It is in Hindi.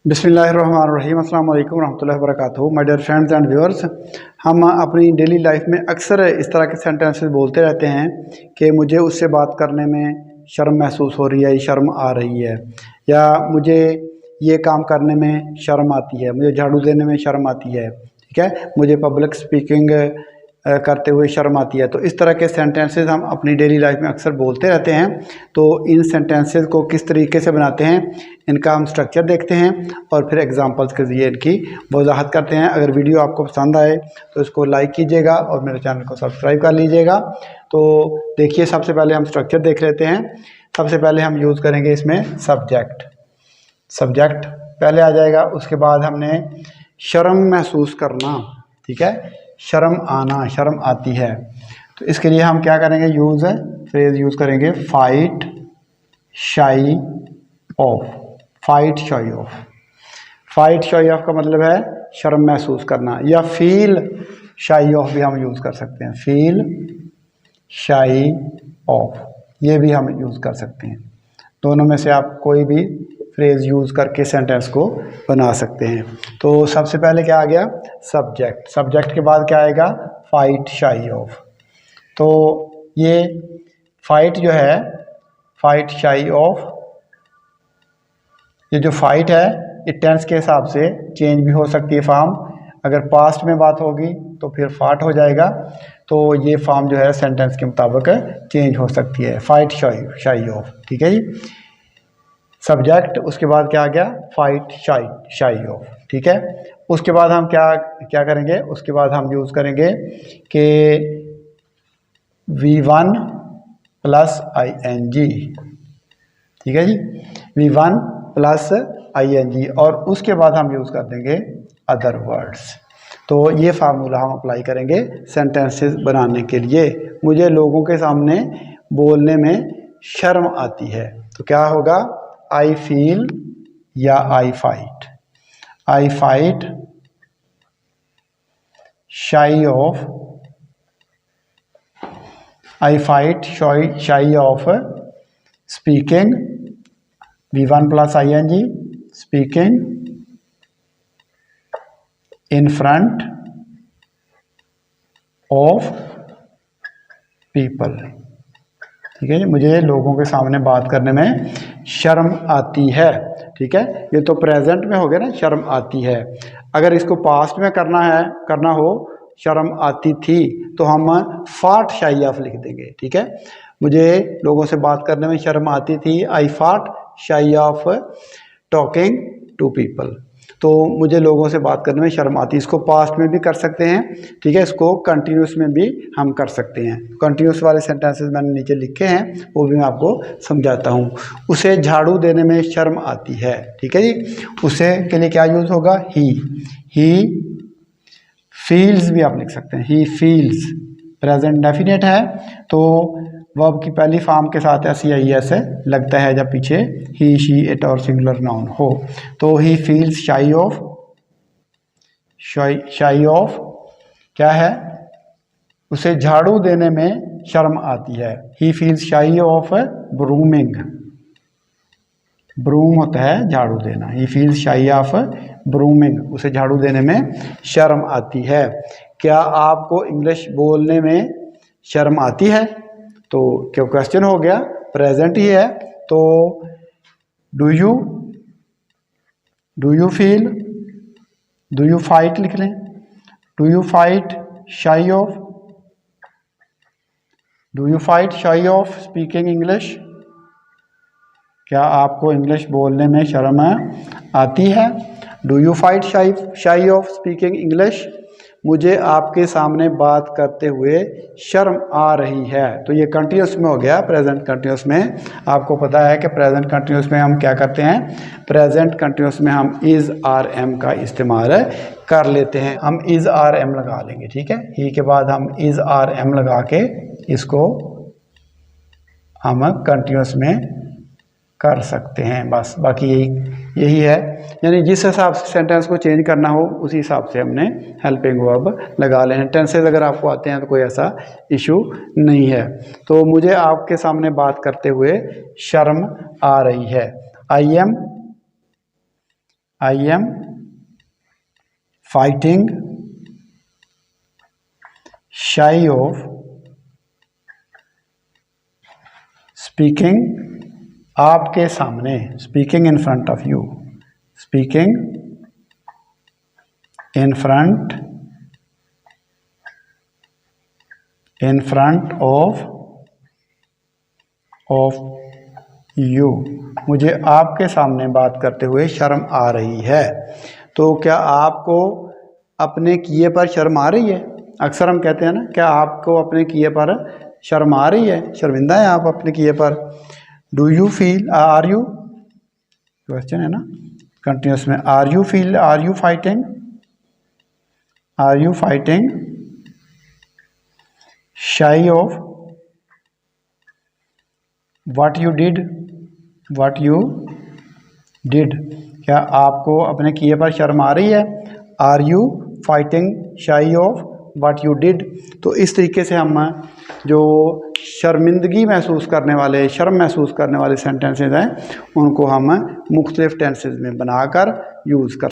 बिस्मिल्लाहिर्रहमानिर्रहीम अस्सलाम वालेकुम रहमतुल्लाहि व बरकातहू। My dear friends and viewers, हम अपनी डेली लाइफ में अक्सर इस तरह के सेंटेंसेस बोलते रहते हैं कि मुझे उससे बात करने में शर्म महसूस हो रही है, शर्म आ रही है, या मुझे ये काम करने में शर्म आती है, मुझे झाड़ू देने में शर्म आती है, ठीक है, मुझे पब्लिक स्पीकिंग करते हुए शर्म आती है। तो इस तरह के सेंटेंसेस हम अपनी डेली लाइफ में अक्सर बोलते रहते हैं। तो इन सेंटेंसेस को किस तरीके से बनाते हैं, इनका हम स्ट्रक्चर देखते हैं और फिर एग्जांपल्स के ज़रिए इनकी वजाहत करते हैं। अगर वीडियो आपको पसंद आए तो इसको लाइक कीजिएगा और मेरे चैनल को सब्सक्राइब कर लीजिएगा। तो देखिए, सबसे पहले हम स्ट्रक्चर देख लेते हैं। सबसे पहले हम यूज़ करेंगे इसमें सब्जेक्ट पहले आ जाएगा। उसके बाद हमने शर्म महसूस करना, ठीक है, शर्म आना, शर्म आती है। तो इसके लिए हम क्या करेंगे, फ्रेज यूज़ करेंगे फाइट शाई ऑफ। फाइट शाई ऑफ का मतलब है शर्म महसूस करना, या फील शाई ऑफ भी हम यूज़ कर सकते हैं। फील शाई ऑफ, ये भी हम यूज़ कर सकते हैं। दोनों में से आप कोई भी फ्रेज यूज़ करके सेंटेंस को बना सकते हैं। तो सबसे पहले क्या आ गया, सब्जेक्ट के बाद क्या आएगा, फाइट शाई ऑफ। तो ये फाइट जो है, फाइट शाई ऑफ, ये जो फाइट है ये टेंस के हिसाब से चेंज भी हो सकती है फॉर्म। अगर पास्ट में बात होगी तो फिर फाट हो जाएगा। तो ये फॉर्म जो है सेंटेंस के मुताबिक चेंज हो सकती है, फाइट शाई ऑफ, ठीक है जी। सब्जेक्ट, उसके बाद क्या आ गया, फाइट शाई ऑफ, ठीक है। उसके बाद हम क्या करेंगे, उसके बाद हम यूज़ करेंगे कि V1 प्लस ING, ठीक है जी, V1 प्लस ING, और उसके बाद हम यूज़ कर देंगे अदर वर्ड्स। तो ये फार्मूला हम अप्लाई करेंगे सेंटेंसेस बनाने के लिए। मुझे लोगों के सामने बोलने में शर्म आती है, तो क्या होगा, आई फील या आई फाइट शाई ऑफ, आई फाइट शाई of speaking, V1 plus ING, speaking in front of people, ठीक है जी। मुझे लोगों के सामने बात करने में शर्म आती है, ठीक है। ये तो प्रेजेंट में हो गया ना, शर्म आती है। अगर इसको पास्ट में करना हो शर्म आती थी, तो हम फाट शाई ऑफ लिख देंगे, ठीक है। मुझे लोगों से बात करने में शर्म आती थी, आई फाट शाई ऑफ टॉकिंग टू पीपल। तो मुझे लोगों से बात करने में शर्म आती है, इसको पास्ट में भी कर सकते हैं, ठीक है। इसको कंटिन्यूस में भी हम कर सकते हैं। कंटिन्यूस वाले सेंटेंसेस मैंने नीचे लिखे हैं, वो भी मैं आपको समझाता हूँ। उसे झाड़ू देने में शर्म आती है, ठीक है जी। उसे के लिए क्या यूज़ होगा, ही फील्स भी आप लिख सकते हैं। ही फील्स प्रेजेंट डेफिनेट है, तो वर्ब की पहली फॉर्म के साथ SEIS लगता है जब पीछे ही शी इट और सिंगुलर नाउन हो। तो ही फील्स शाई ऑफ क्या है, उसे झाड़ू देने में शर्म आती है। He feels shy of brooming, broom होता है झाड़ू देना। He feels shy of brooming, उसे झाड़ू देने में शर्म आती है। क्या आपको इंग्लिश बोलने में शर्म आती है, तो क्या क्वेश्चन हो गया, प्रेजेंट ही है, तो do you feel, do you fight लिख लें, डू यू फाइट शाई ऑफ स्पीकिंग इंग्लिश, क्या आपको इंग्लिश बोलने में शर्म आती है। डू यू फाइट शाई ऑफ स्पीकिंग इंग्लिश, मुझे आपके सामने बात करते हुए शर्म आ रही है। तो ये कंटिन्यूस में हो गया, प्रेजेंट कंटिन्यूस में। आपको पता है कि प्रेजेंट कंटिन्यूस में हम क्या करते हैं, प्रेजेंट कंटिन्यूस में हम इज आर एम का इस्तेमाल कर लेते हैं। हम इज आर एम लगा लेंगे, ठीक है। ही के बाद हम इज आर एम लगा के इसको हम कंटिन्यूस में कर सकते हैं, बस। बाकी यही है, यानी जिस हिसाब से सेंटेंस को चेंज करना हो उसी हिसाब से हमने हेल्पिंग वर्ब लगा लेना। टेंसेस अगर आपको आते हैं तो कोई ऐसा इशू नहीं है। तो मुझे आपके सामने बात करते हुए शर्म आ रही है। I I am fighting shy of speaking आपके सामने, speaking in front of you, speaking in front of you, मुझे आपके सामने बात करते हुए शर्म आ रही है। तो क्या आपको अपने किए पर शर्म आ रही है? अक्सर हम कहते हैं ना, क्या आपको अपने किए पर शर्म आ रही है, शर्मिंदा है आप अपने किए पर? Do you feel, are you, question है ना कंटिन्यूस में, are you feel, are you fighting shy of what you did, क्या आपको अपने किए पर शर्म आ रही है? Are you fighting shy of what you did. तो इस तरीके से हम जो शर्मिंदगी महसूस करने वाले, शर्म महसूस करने वाले सेंटेंसेज हैं, उनको हम मुख्तलिफ टेंसेज में बनाकर यूज़ कर